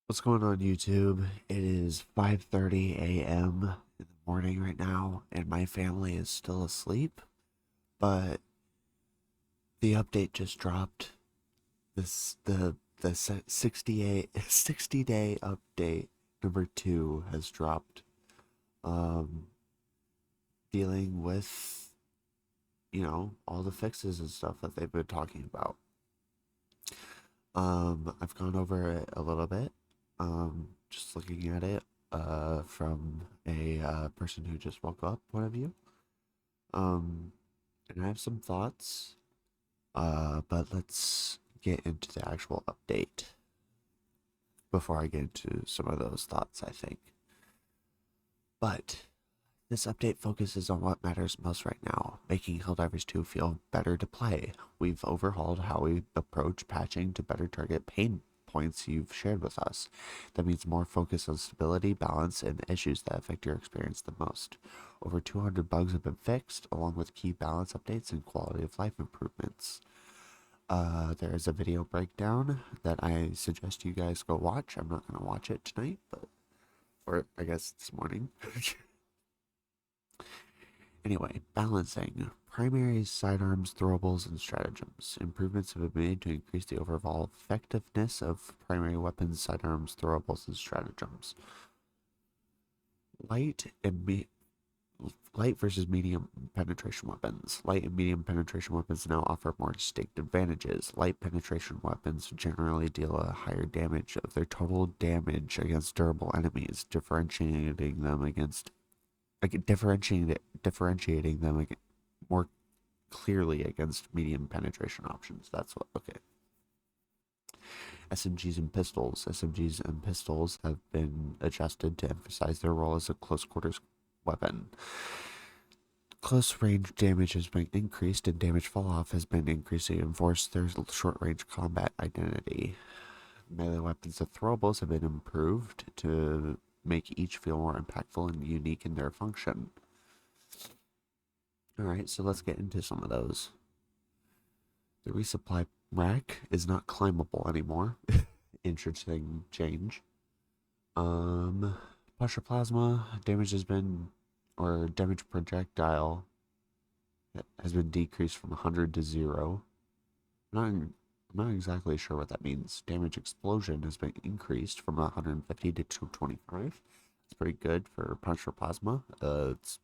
What's going on YouTube? It is 5:30 a.m. in the morning right now, and my family is still asleep, but the update just dropped. This the 68 60-day update number 2 has dropped. Um Dealing with, all the fixes and stuff that they've been talking about. I've gone over it a little bit. Just looking at it from a person who just woke up point of view. Um, and I have some thoughts. But let's get into the actual update before I get into some of those thoughts, I think. But this update focuses on what matters most right now, making Helldivers 2 feel better to play. We've overhauled how we approach patching to better target pain points you've shared with us. That means more focus on stability, balance, and issues that affect your experience the most. Over 200 bugs have been fixed, along with key balance updates and quality of life improvements. There is a video breakdown that I suggest you guys go watch. I'm not going to watch it tonight, or I guess this morning. Anyway, balancing. Primary sidearms, throwables, and stratagems. Improvements have been made to increase the overall effectiveness of primary weapons, sidearms, throwables, and stratagems. Light and light versus medium penetration weapons. Light and medium penetration weapons now offer more distinct advantages. Light penetration weapons generally deal a higher damage of their total damage against durable enemies, differentiating them more clearly against medium penetration options. That's what. Okay. SMGs and pistols. SMGs and pistols have been adjusted to emphasize their role as a close quarters weapon. Close range damage has been increased, and damage fall off has been increased to enforce their short range combat identity. Melee weapons and throwables have been improved to make each feel more impactful and unique in their function. Alright, so let's get into some of those. The resupply rack is not climbable anymore. Interesting change. Pressure plasma damage has been, or damage projectile has been decreased from 100 to 0. I'm not exactly sure what that means. Damage explosion has been increased from 150 to 225. It's pretty good for pressure plasma. It's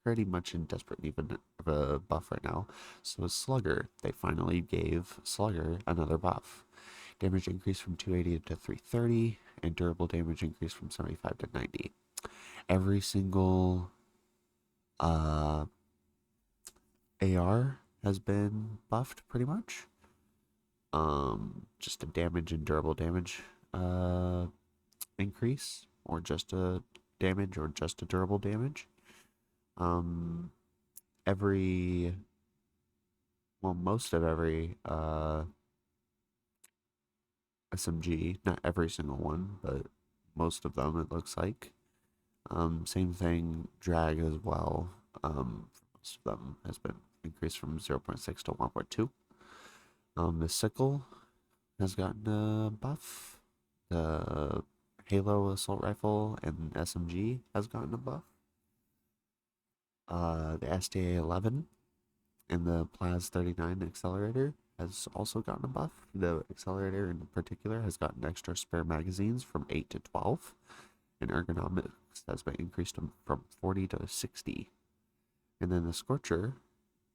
pretty much in desperate need of a buff right now. So is Slugger. They finally gave Slugger another buff. Damage increased from 280 to 330, and durable damage increased from 75 to 90. Every single AR has been buffed pretty much. Just a damage and durable damage increase, or just a damage, or just a durable damage. Um, every Most of every SMG, not every single one, but most of them, it looks like. Same thing, drag as well. Most of them has been increased from 0.6 to 1.2. The sickle has gotten a buff. The Halo assault rifle and SMG has gotten a buff. The SDA-11 and the Plaz 39 accelerator has also gotten a buff. The accelerator in particular has gotten extra spare magazines from 8 to 12, and ergonomics has been increased from 40 to 60. And then the Scorcher,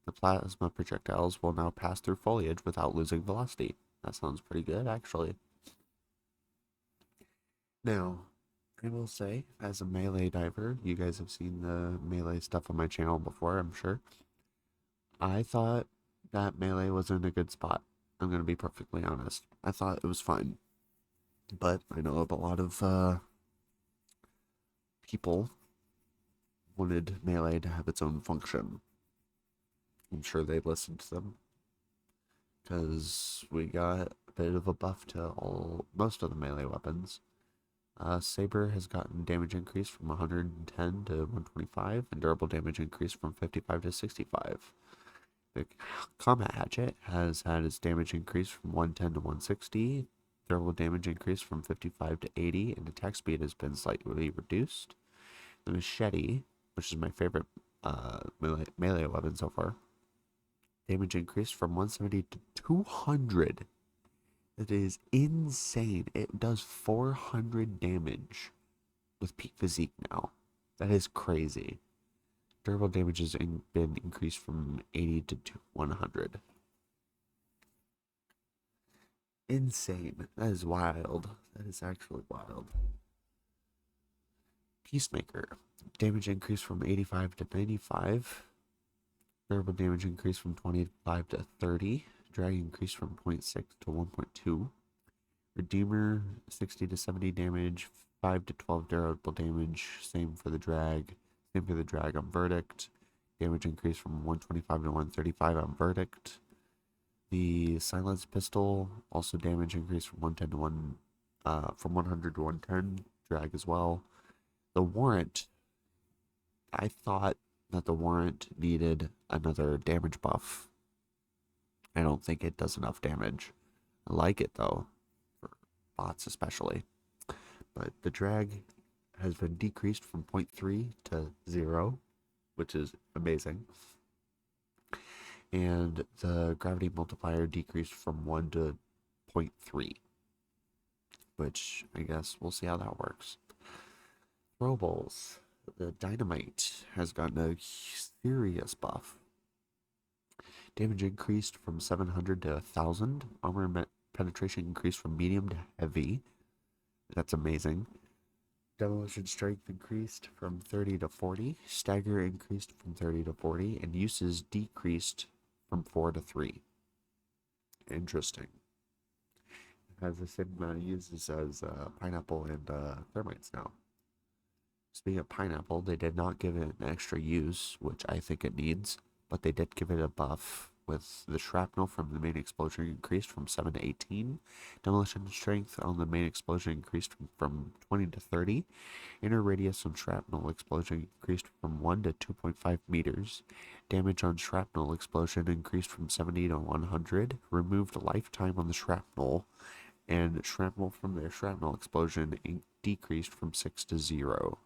the plasma projectiles will now pass through foliage without losing velocity. That sounds pretty good, actually. Now, I will say, as a melee diver, you guys have seen the melee stuff on my channel before, I'm sure. I thought that melee was in a good spot. I'm going to be perfectly honest. I thought it was fine. But I know a lot of people wanted melee to have its own function. I'm sure they listened to them, because we got a bit of a buff to most of the melee weapons. Saber has gotten damage increase from 110 to 125, and durable damage increase from 55 to 65. The combat hatchet has had its damage increase from 110 to 160, Durable damage increased from 55 to 80, and attack speed has been slightly reduced. The machete, which is my favorite melee weapon so far, damage increased from 170 to 200. That is insane. It does 400 damage with peak physique now. That is crazy. Durable damage has been increased from 80 to 100. Insane. That is wild. That is actually wild. Peacemaker. Damage increased from 85 to 95. Durable damage increased from 25 to 30. Drag increased from 0.6 to 1.2. Redeemer, 60 to 70 damage. 5 to 12 durable damage. Same for the drag. Same for the drag on Verdict. Damage increased from 125 to 135 on Verdict. The silenced pistol, also damage increased from 110 to from 100 to 110. Drag as well. The warrant, I thought that the warrant needed another damage buff. I don't think it does enough damage. I like it though, for bots especially. But the drag has been decreased from 0.3 to 0, which is amazing. And the gravity multiplier decreased from 1 to 0.3, which I guess we'll see how that works. Throwables. The dynamite has gotten a serious buff. Damage increased from 700 to 1000. Armor penetration increased from medium to heavy. That's amazing. Demolition strength increased from 30 to 40. Stagger increased from 30 to 40. And uses decreased from 4 to 3. Interesting. It has the same amount of uses as pineapple and thermites now. Speaking of pineapple, they did not give it an extra use, which I think it needs, but they did give it a buff with the shrapnel from the main explosion increased from 7 to 18. Demolition strength on the main explosion increased from 20 to 30. Inner radius on shrapnel explosion increased from 1 to 2.5 meters. Damage on shrapnel explosion increased from 70 to 100. Removed lifetime on the shrapnel, and shrapnel from their shrapnel explosion decreased from 6 to 0.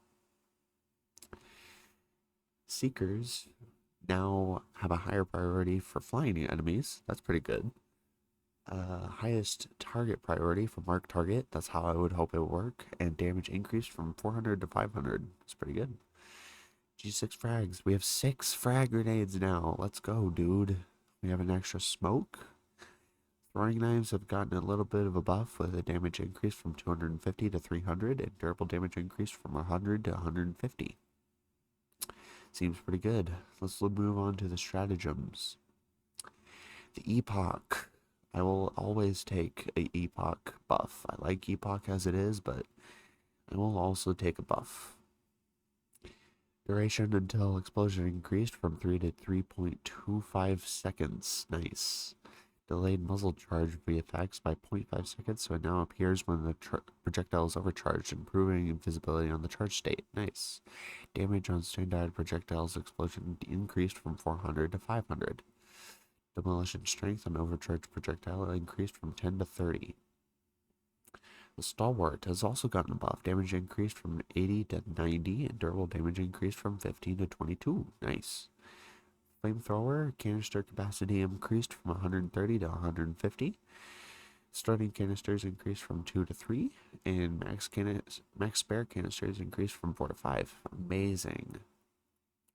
Seekers now have a higher priority for flying enemies. That's pretty good. Highest target priority for marked target. That's how I would hope it would work. And damage increased from 400 to 500. That's pretty good. G6 frags. We have 6 frag grenades now. Let's go, dude. We have an extra smoke. Throwing knives have gotten a little bit of a buff with a damage increase from 250 to 300 and durable damage increase from 100 to 150. Seems pretty good. Let's move on to the stratagems. The Epoch. I will always take a Epoch buff. I like Epoch as it is, but I will also take a buff. Duration until explosion increased from 3 to 3.25 seconds. Nice. Delayed muzzle charge effects by 0.5 seconds, so it now appears when the projectile is overcharged, improving visibility on the charge state. Nice. Damage on standard projectiles explosion increased from 400 to 500. Demolition strength on overcharged projectile increased from 10 to 30. The Stalwart has also gotten a buff. Damage increased from 80 to 90, and durable damage increased from 15 to 22. Nice. Flamethrower canister capacity increased from 130 to 150. Starting canisters increased from 2 to 3, and max spare canisters increased from 4 to 5. Amazing.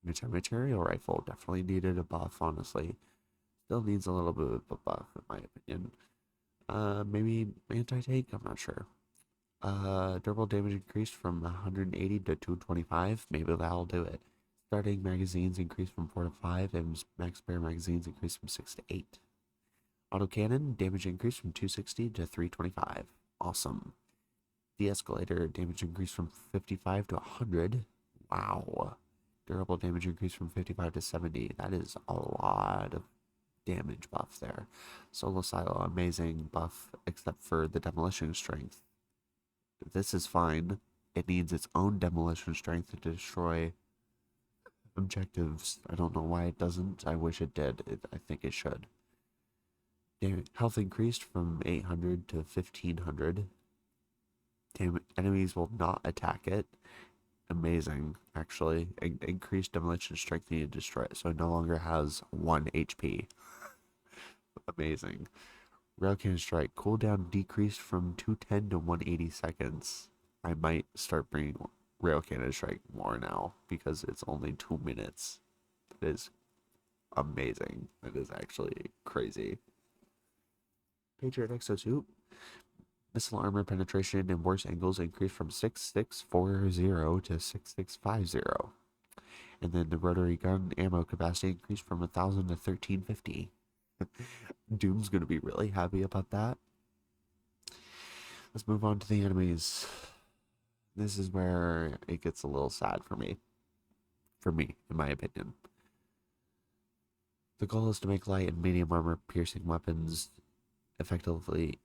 Material rifle definitely needed a buff, honestly. Still needs a little bit of a buff, in my opinion. Maybe anti-tank? I'm not sure. Durable damage increased from 180 to 225. Maybe that'll do it. Starting magazines increased from 4 to 5, and max spare magazines increased from 6 to 8. Autocannon damage increased from 260 to 325. Awesome. De-escalator damage increased from 55 to 100. Wow. Durable damage increased from 55 to 70. That is a lot of damage buff there. Solo Silo, amazing buff, except for the demolition strength. This is fine. It needs its own demolition strength to destroy objectives. I don't know why it doesn't. I wish it did. I think it should. Health increased from 800 to 1500. Enemies will not attack it. Amazing, actually. Increased demolition strength needed to destroy it, so it no longer has 1 HP. Amazing. Rail Cannon Strike. Cooldown decreased from 210 to 180 seconds. I might start bringing Rail Cannon Strike more now because it's only 2 minutes. It is amazing. It is actually crazy. Patriot Exosuit. Missile armor penetration and worse angles increased from 6640 to 6650. And then the rotary gun ammo capacity increased from 1000 to 1350. Doom's going to be really happy about that. Let's move on to the enemies. This is where it gets a little sad for me. For me, in my opinion. The goal is to make light and medium armor piercing weapons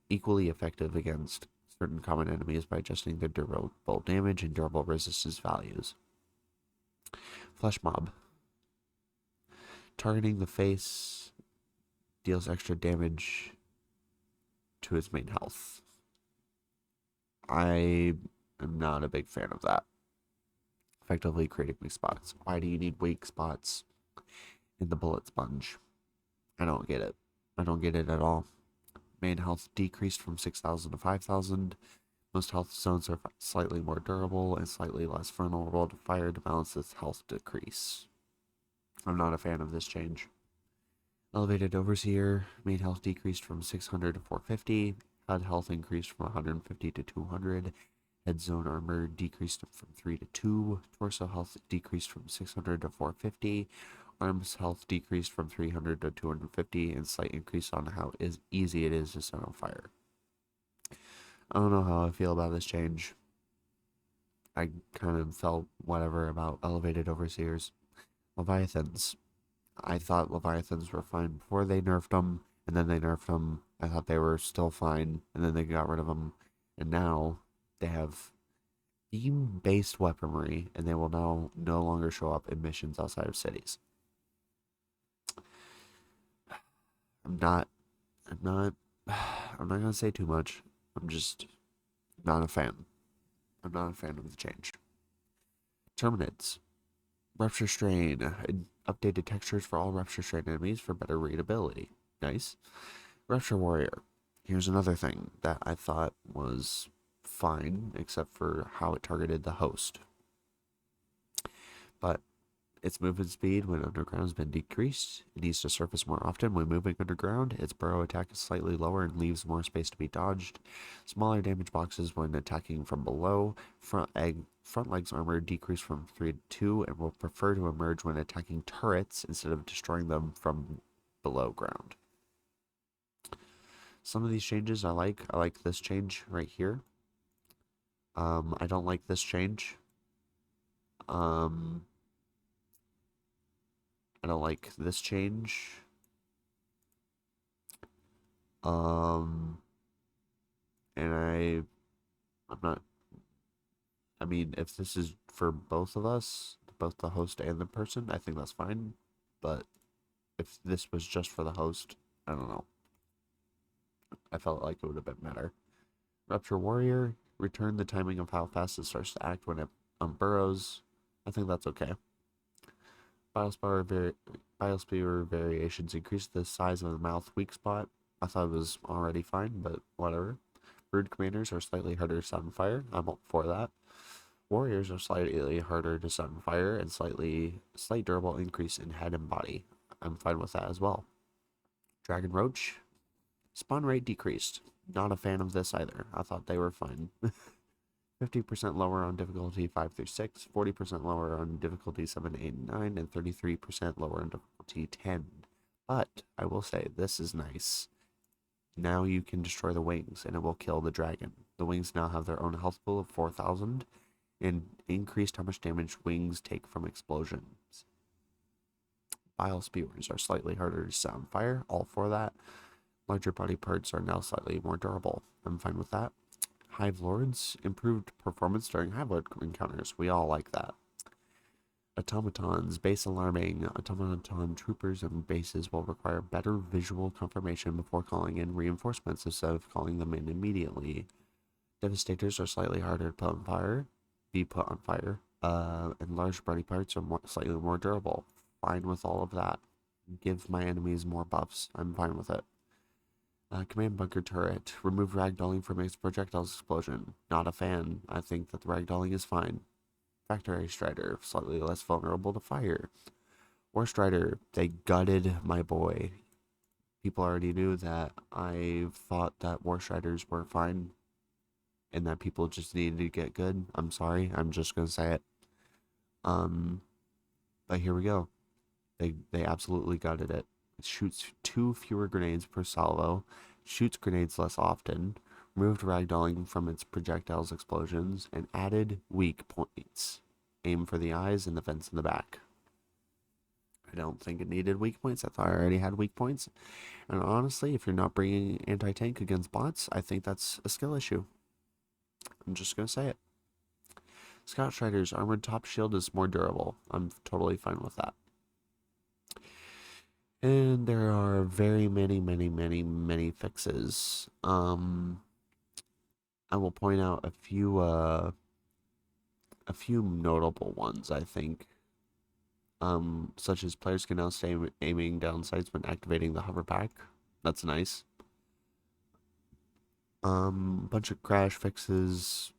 equally effective against certain common enemies by adjusting their durable damage and durable resistance values. Flesh Mob. Targeting the face deals extra damage to its main health. I am not a big fan of that. Effectively creating weak spots. Why do you need weak spots in the bullet sponge? I don't get it. I don't get it at all. Main health decreased from 6,000 to 5,000. Most health zones are slightly more durable and slightly less vulnerable to fire to balance this health decrease. I'm not a fan of this change. Elevated Overseer. Main health decreased from 600 to 450. HUD health increased from 150 to 200. Head zone armor decreased from 3 to 2. Torso health decreased from 600 to 450. Arms health decreased from 300 to 250, and slight increase on how easy it is to set on fire. I don't know how I feel about this change. I kind of felt whatever about Elevated Overseers. Leviathans. I thought Leviathans were fine before they nerfed them, and then they nerfed them. I thought they were still fine, and then they got rid of them. And now they have beam-based weaponry, and they will now no longer show up in missions outside of cities. I'm not gonna say too much. I'm just not a fan. I'm not a fan of the change. Terminids. Rupture Strain. Updated textures for all Rupture Strain enemies for better readability. Nice. Rupture Warrior. Here's another thing that I thought was fine, except for how it targeted the host. But its movement speed when underground has been decreased. It needs to surface more often when moving underground. Its burrow attack is slightly lower and leaves more space to be dodged. Smaller damage boxes when attacking from below. Front legs armor decreased from 3 to 2 and will prefer to emerge when attacking turrets instead of destroying them from below ground. Some of these changes I like. I like this change right here. I don't like this change. I don't like this change. And I'm not, I mean, if this is for both of us, both the host and the person, I think that's fine. But if this was just for the host, I don't know. I felt like it would have been better. Rupture Warrior, return the timing of how fast it starts to act when it burrows. I think that's okay. Biosphere variations increase the size of the mouth weak spot. I thought it was already fine, but whatever. Brood Commanders are slightly harder to set on fire. I'm all for that. Warriors are slightly harder to set on fire and slight durable increase in head and body. I'm fine with that as well. Dragon Roach. Spawn rate decreased. Not a fan of this either. I thought they were fine. 50% lower on difficulty 5 through 6, 40% lower on difficulty 7, 8, and 9, and 33% lower on difficulty 10. But I will say, this is nice. Now you can destroy the wings, and it will kill the dragon. The wings now have their own health pool of 4,000, and increased how much damage wings take from explosions. Bile spewers are slightly harder to set on fire, all for that. Larger body parts are now slightly more durable. I'm fine with that. Hive Lords, improved performance during Hive Lord encounters. We all like that. automatons. Base alarming. Automaton troopers and bases will require better visual confirmation before calling in reinforcements instead of calling them in immediately. Devastators are slightly harder to put on fire. Be put on fire. And large body parts are slightly more durable. Fine with all of that. Give my enemies more buffs. I'm fine with it. Command bunker turret. Remove ragdolling from its projectiles explosion. Not a fan. I think that the ragdolling is fine. Factory Strider. Slightly less vulnerable to fire. War Strider. They gutted my boy. People already knew that I thought that War Striders were fine and that people just needed to get good. I'm sorry. I'm just going to say it. But here we go. They absolutely gutted it. It shoots 2 fewer grenades per salvo, shoots grenades less often, removed ragdolling from its projectiles explosions, and added weak points. Aim for the eyes and the vents in the back. I don't think it needed weak points. I thought I already had weak points. And honestly, if you're not bringing anti-tank against bots, I think that's a skill issue. I'm just going to say it. Scout Strider's armored top shield is more durable. I'm totally fine with that. And there are very many fixes. I will point out a few notable ones, I think. Such as players can now stay aiming down sights when activating the hover pack. That's nice. Bunch of crash fixes.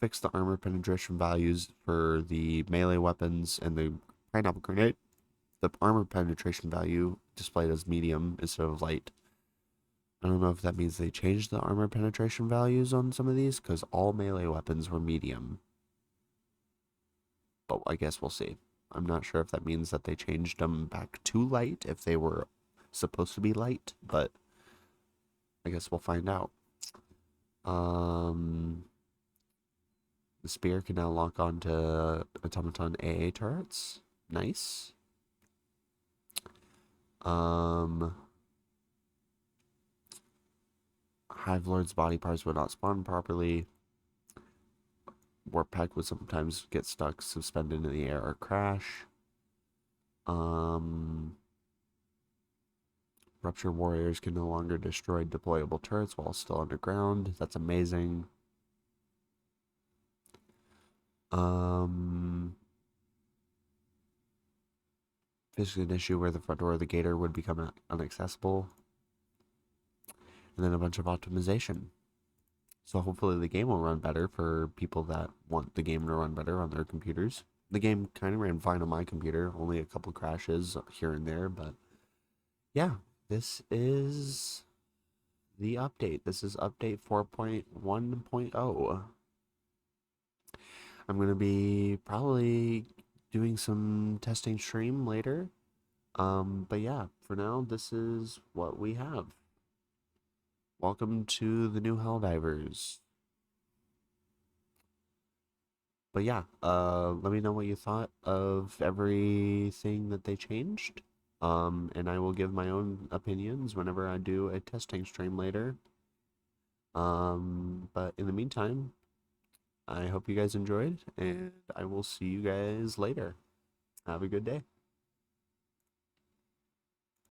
Fix the armor penetration values for the melee weapons and the pineapple grenade. The armor penetration value displayed as medium instead of light. I don't know if that means they changed the armor penetration values on some of these, because all melee weapons were medium. But I guess we'll see. I'm not sure if that means that they changed them back to light, if they were supposed to be light, but I guess we'll find out. The spear can now lock onto automaton AA turrets. Nice. Hive Lord's body parts would not spawn properly. Warp pack would sometimes get stuck suspended in the air or crash. Rupture warriors can no longer destroy deployable turrets while still underground. That's amazing. This is an issue where the front door of the gator would become inaccessible. And then a bunch of optimization. So hopefully the game will run better for people that want the game to run better on their computers. The game kind of ran fine on my computer, only a couple crashes here and there, but yeah, this is the update. This is update 4.1.0. I'm going to be probably doing some testing stream later. But yeah, for now, this is what we have. Welcome to the new Helldivers. But yeah, let me know what you thought of everything that they changed. And I will give my own opinions whenever I do a testing stream later. But in the meantime, I hope you guys enjoyed, and I will see you guys later. Have a good day.